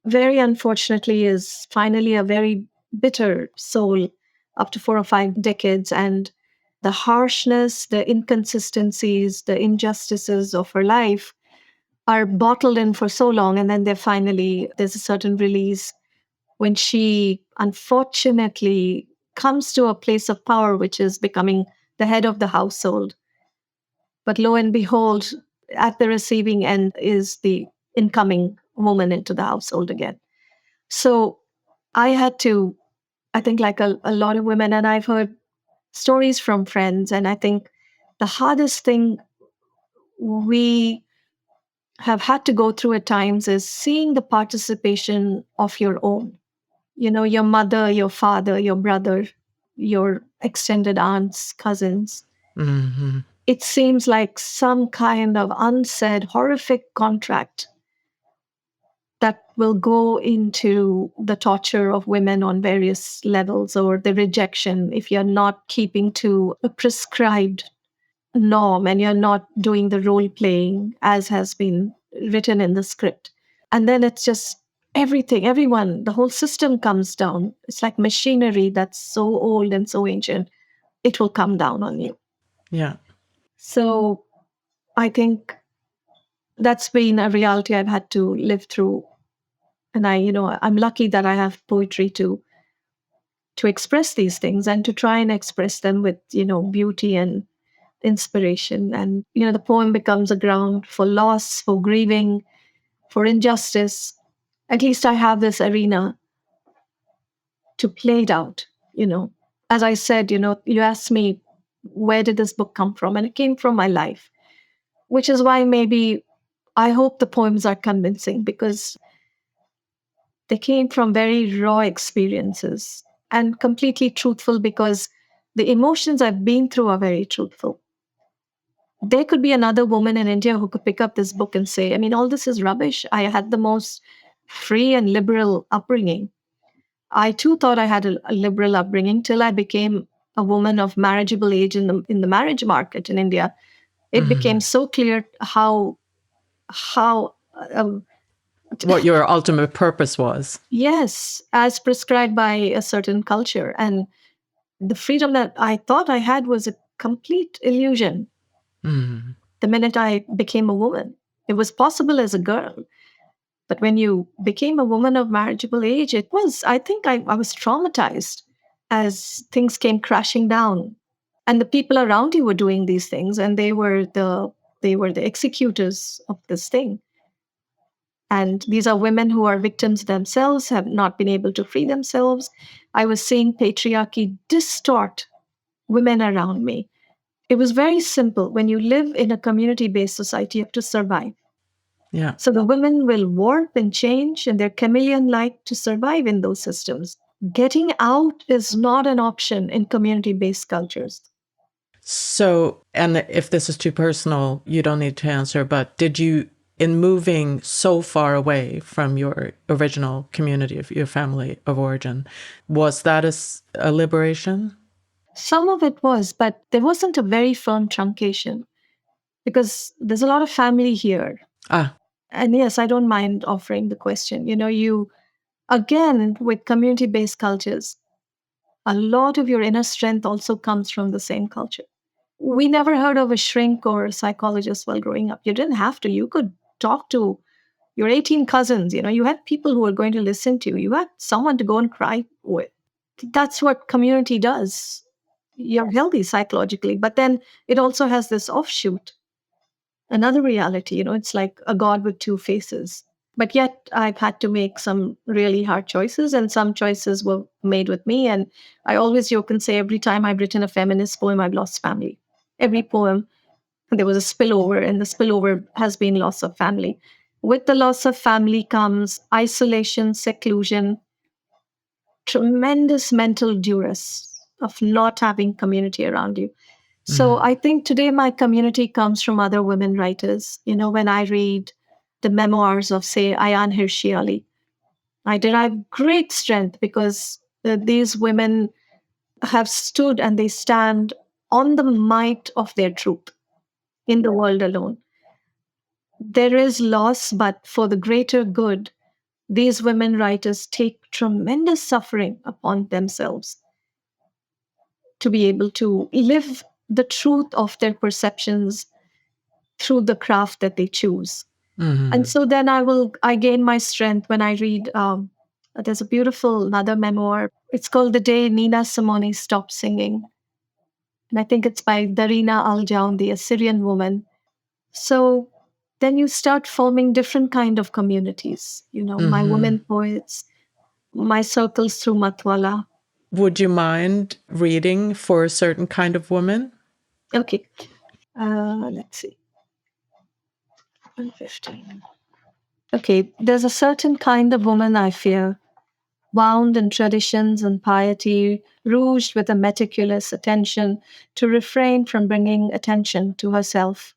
very unfortunately, is finally a very bitter soul up to 4 or 5 decades. And the harshness, the inconsistencies, the injustices of her life are bottled in for so long. And then there's a certain release when she unfortunately comes to a place of power, which is becoming the head of the household. But lo and behold, at the receiving end is the incoming woman into the household again. So I had to, I think, like a lot of women, and I've heard stories from friends, and I think the hardest thing we have had to go through at times is seeing the participation of your own. You know, your mother, your father, your brother, your extended aunts, cousins. Mm-hmm. It seems like some kind of unsaid, horrific contract that will go into the torture of women on various levels or the rejection if you're not keeping to a prescribed norm and you're not doing the role playing as has been written in the script. And then it's just everything, everyone, the whole system comes down. It's like machinery that's so old and so ancient, it will come down on you. Yeah. So I think that's been a reality I've had to live through. And I'm lucky that I have poetry to express these things and to try and express them with, beauty and inspiration. And, the poem becomes a ground for loss, for grieving, for injustice. At least I have this arena to play it out, As I said, you asked me, where did this book come from? And it came from my life, which is why maybe I hope the poems are convincing because they came from very raw experiences and completely truthful because the emotions I've been through are very truthful. There could be another woman in India who could pick up this book and say, I mean, all this is rubbish. I had the most free and liberal upbringing. I too thought I had a liberal upbringing till I became a woman of marriageable age in the marriage market in India. It Mm-hmm. became so clear how What your ultimate purpose was. yes, as prescribed by a certain culture. And the freedom that I thought I had was a complete illusion Mm-hmm. the minute I became a woman. It was possible as a girl. But when you became a woman of marriageable age, I think I was traumatized as things came crashing down. And the people around you were doing these things, and they were the executors of this thing. And these are women who are victims themselves, have not been able to free themselves. I was seeing patriarchy distort women around me. It was very simple. When you live in a community based society, you have to survive. Yeah. So the women will warp and change, and they're chameleon like to survive in those systems. Getting out is not an option in community based cultures. So, and if this is too personal, you don't need to answer, but did you in moving so far away from your original community of your family of origin, was that a liberation? Some of it was, but there wasn't a very firm truncation because there's a lot of family here. Ah, And yes, I don't mind offering the question. You, again, with community based cultures, a lot of your inner strength also comes from the same culture. We never heard of a shrink or a psychologist while growing up. You didn't have to. You could talk to your 18 cousins. You had people who were going to listen to you. You had someone to go and cry with. That's what community does. You're healthy psychologically, but then it also has this offshoot, another reality. It's like a god with two faces. But yet I've had to make some really hard choices, and some choices were made with me. And I always joke and say every time I've written a feminist poem, I've lost family. Every poem, there was a spillover, and the spillover has been loss of family. With the loss of family comes isolation, seclusion, tremendous mental duress of not having community around you. So mm, I think today my community comes from other women writers. When I read the memoirs of, say, Ayan Hirsi Ali, I derive great strength because these women have stood and they stand on the might of their truth in the world alone. There is loss, but for the greater good, these women writers take tremendous suffering upon themselves to be able to live the truth of their perceptions through the craft that they choose. And mm, so then I gain my strength when I read. There's a beautiful another memoir. It's called The Day Nina Simone Stopped Singing. And I think it's by Darina Al Jaun, the Assyrian woman. So then you start forming different kind of communities. My mm. women poets, my circles through Matwala. Would you mind reading for a certain kind of woman? Okay, let's see. 115. Okay, there's a certain kind of woman I fear, wound in traditions and piety, rouged with a meticulous attention to refrain from bringing attention to herself.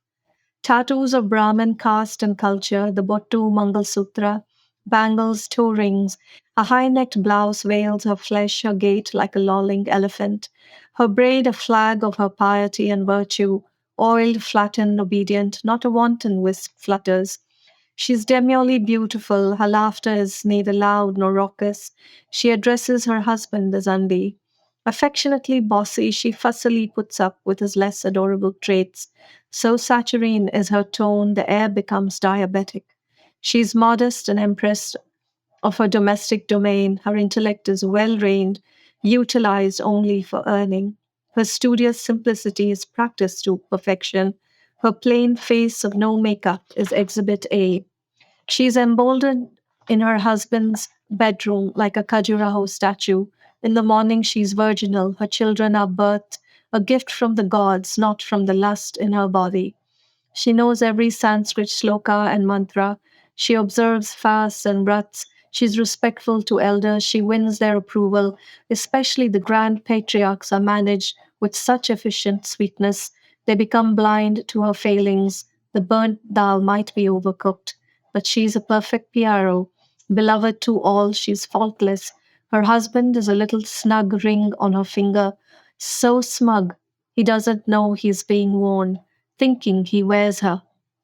Tattoos of Brahmin caste and culture, the Bottu Mangal Sutra, bangles, toe rings, a high necked blouse veils her flesh, her gait like a lolling elephant, her braid a flag of her piety and virtue, oiled, flattened, obedient, not a wanton wisp flutters. She's demurely beautiful. Her laughter is neither loud nor raucous. She addresses her husband as Andi. Affectionately bossy, she fussily puts up with his less adorable traits. So saccharine is her tone, the air becomes diabetic. She's modest and empressed of her domestic domain. Her intellect is well reined, utilized only for earning. Her studious simplicity is practiced to perfection. Her plain face of no makeup is Exhibit A. She's emboldened in her husband's bedroom like a Khajuraho statue. In the morning, she's virginal. Her children are birthed, a gift from the gods, not from the lust in her body. She knows every Sanskrit shloka and mantra. She observes fasts and vrats. She's respectful to elders. She wins their approval. Especially the grand patriarchs are managed with such efficient sweetness. They become blind to her failings. The burnt dal might be overcooked, but she's a perfect PRO. Beloved to all, she's faultless. Her husband is a little snug ring on her finger. So smug, he doesn't know he's being worn thinking he wears her.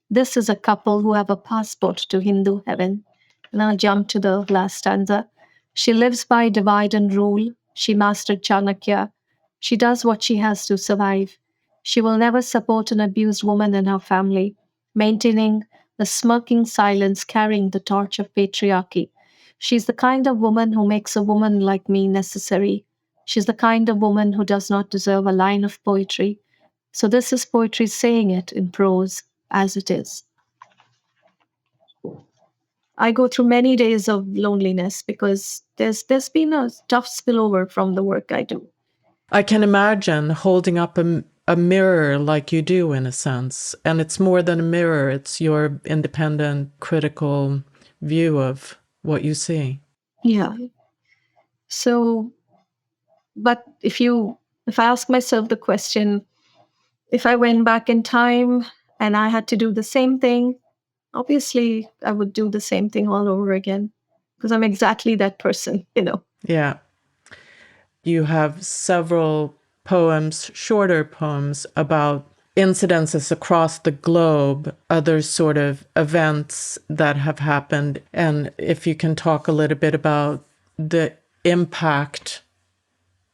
This is a couple who have a passport to Hindu heaven. And I'll jump to the last stanza. She lives by divide and rule. She mastered Chanakya. She does what she has to survive. She will never support an abused woman in her family, maintaining the smirking silence, carrying the torch of patriarchy. She's the kind of woman who makes a woman like me necessary. She's the kind of woman who does not deserve a line of poetry. So this is poetry saying it in prose as it is. I go through many days of loneliness because there's been a tough spillover from the work I do. I can imagine holding up a mirror like you do, in a sense. And it's more than a mirror, it's your independent, critical view of what you see. Yeah. So, but if I ask myself the question, if I went back in time and I had to do the same thing, obviously I would do the same thing all over again because I'm exactly that person, you know. Yeah. You have several poems, shorter poems, about incidences across the globe, other sort of events that have happened. And if you can talk a little bit about the impact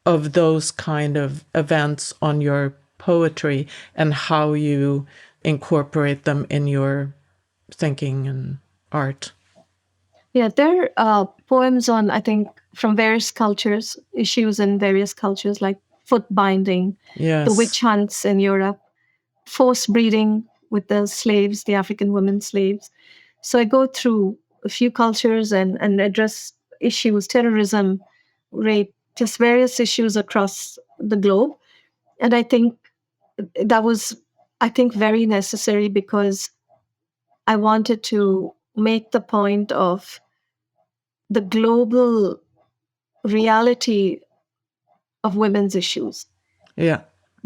of those kind of events on your poetry and how you incorporate them in your thinking and art. Yeah, there are poems on, I think, from various cultures, issues in various cultures like foot binding, the Yes. witch hunts in Europe, forced breeding with the slaves, the African women slaves. So I go through a few cultures and address issues, terrorism, rape, just various issues across the globe. And I think that was, I think, very necessary because I wanted to make the point of the global reality of women's issues. Yeah.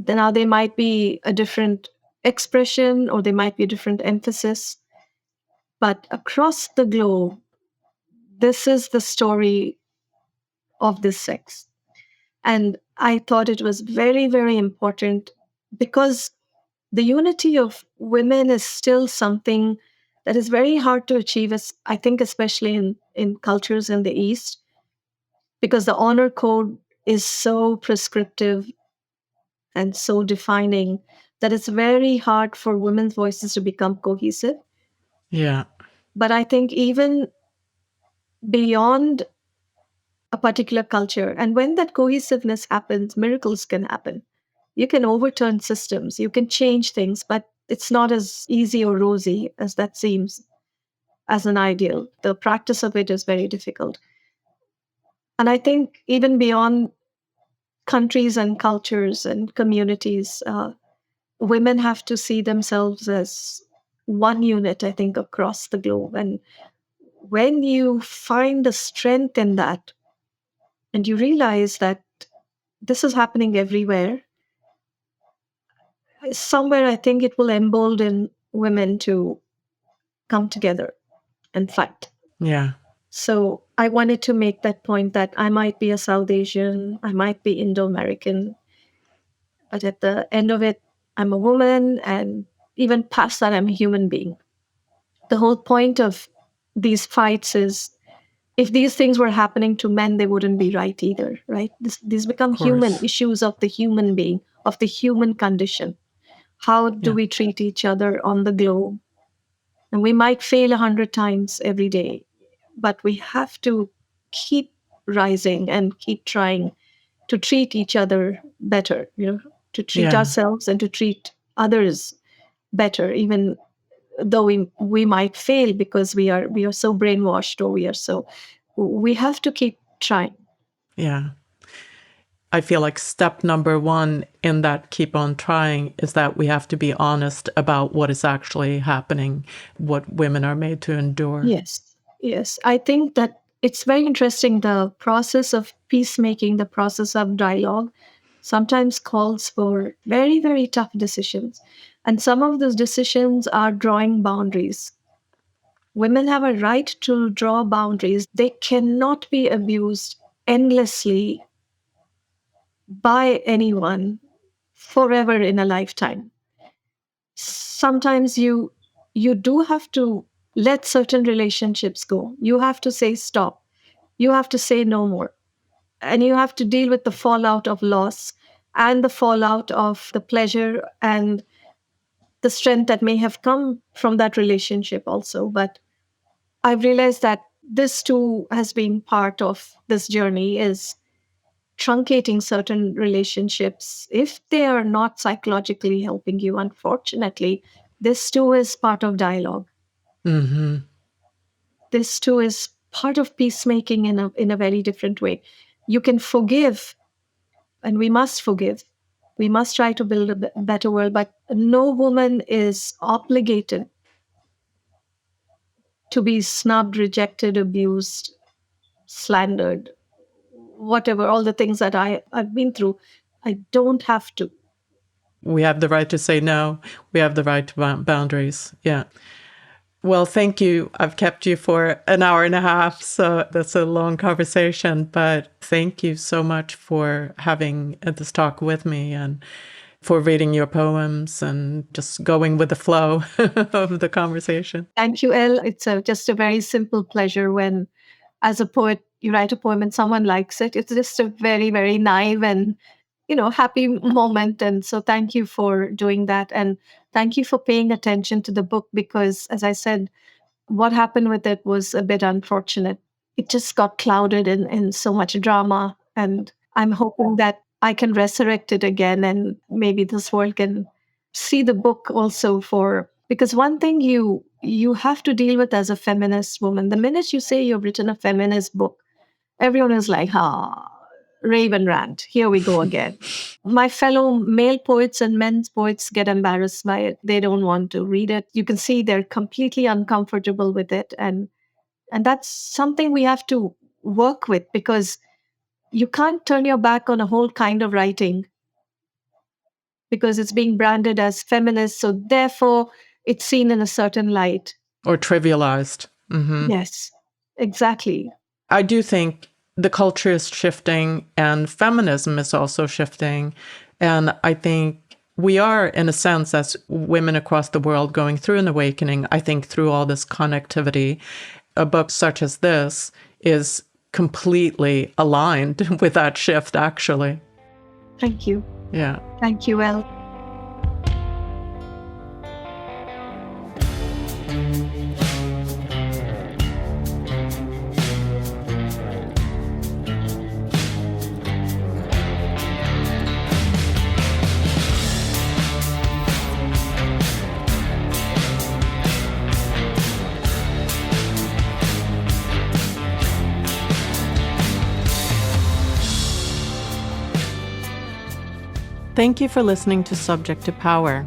Now, they might be a different expression or they might be a different emphasis, but across the globe, this is the story of this sex. And I thought it was very, very important because the unity of women is still something that is very hard to achieve, as I think, especially in cultures in the East, because the honor code is so prescriptive and so defining that it's very hard for women's voices to become cohesive. Yeah. But I think even beyond a particular culture, and when that cohesiveness happens, miracles can happen. You can overturn systems, you can change things, but it's not as easy or rosy as that seems as an ideal. The practice of it is very difficult. And I think even beyond countries and cultures and communities, women have to see themselves as one unit, I think, across the globe. And when you find the strength in that and you realize that this is happening everywhere, somewhere I think it will embolden women to come together and fight. Yeah. So I wanted to make that point that I might be a South Asian, I might be Indo American, but at the end of it, I'm a woman, and even past that, I'm a human being. The whole point of these fights is if these things were happening to men, they wouldn't be right either, right? These Of become human course. issues of the human being, of the human condition. How do Yeah. we treat each other on the globe? And we might fail 100 times every day, but we have to keep rising and keep trying to treat each other better, you know, to treat Yeah. ourselves and to treat others better, even though we might fail because we are so brainwashed or we have to keep trying. Yeah. I feel like step number one in that keep on trying is that we have to be honest about what is actually happening, what women are made to endure. Yes, I think that it's very interesting. The process of peacemaking, the process of dialogue sometimes calls for very, very tough decisions, and some of those decisions are drawing boundaries. Women have a right to draw boundaries. They cannot be abused endlessly by anyone forever in a lifetime. Sometimes you do have to let certain relationships go. You have to say stop. You have to say no more. And you have to deal with the fallout of loss and the fallout of the pleasure and the strength that may have come from that relationship also. But I've realized that this too has been part of this journey, is truncating certain relationships if they are not psychologically helping you. Unfortunately, this too is part of dialogue. Mm-hmm. This too is part of peacemaking in a very different way. You can forgive, and we must forgive. We must try to build a better world, but no woman is obligated to be snubbed, rejected, abused, slandered, whatever, all the things that I've been through. I don't have to. We have the right to say no. We have the right to boundaries. Yeah. Well, thank you. I've kept you for an hour and a half, so that's a long conversation. But thank you so much for having this talk with me and for reading your poems and just going with the flow of the conversation. Thank you, Elle. It's just a very simple pleasure when, as a poet, you write a poem and someone likes it. It's just a very, very naive and happy moment. And so thank you for doing that. And thank you for paying attention to the book because, as I said, what happened with it was a bit unfortunate. It just got clouded in so much drama. And I'm hoping that I can resurrect it again and maybe this world can see the book also for because one thing you have to deal with as a feminist woman, the minute you say you've written a feminist book, everyone is like, Raven rant, here we go again. My fellow male poets and men's poets get embarrassed by it. They don't want to read it. You can see they're completely uncomfortable with it. And that's something we have to work with because you can't turn your back on a whole kind of writing because it's being branded as feminist. So therefore, it's seen in a certain light. Or trivialized. Mm-hmm. Yes, exactly. I do think the culture is shifting and feminism is also shifting. And I think we are, in a sense, as women across the world going through an awakening, I think through all this connectivity, a book such as this is completely aligned with that shift, actually. Thank you. Yeah. Thank you, Elle. Thank you for listening to Subject to Power.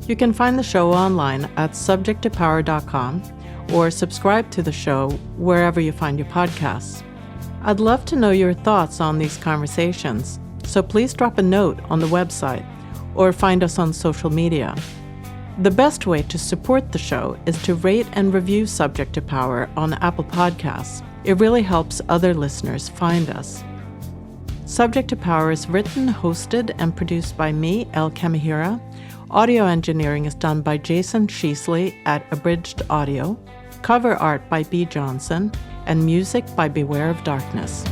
You can find the show online at subjecttopower.com or subscribe to the show wherever you find your podcasts. I'd love to know your thoughts on these conversations, so please drop a note on the website or find us on social media. The best way to support the show is to rate and review Subject to Power on Apple Podcasts. It really helps other listeners find us. Subject to Power is written, hosted, and produced by me, Elle Kamihira. Audio engineering is done by Jason Sheasley at Abridged Audio. Cover art by B. Johnson, and music by Beware of Darkness.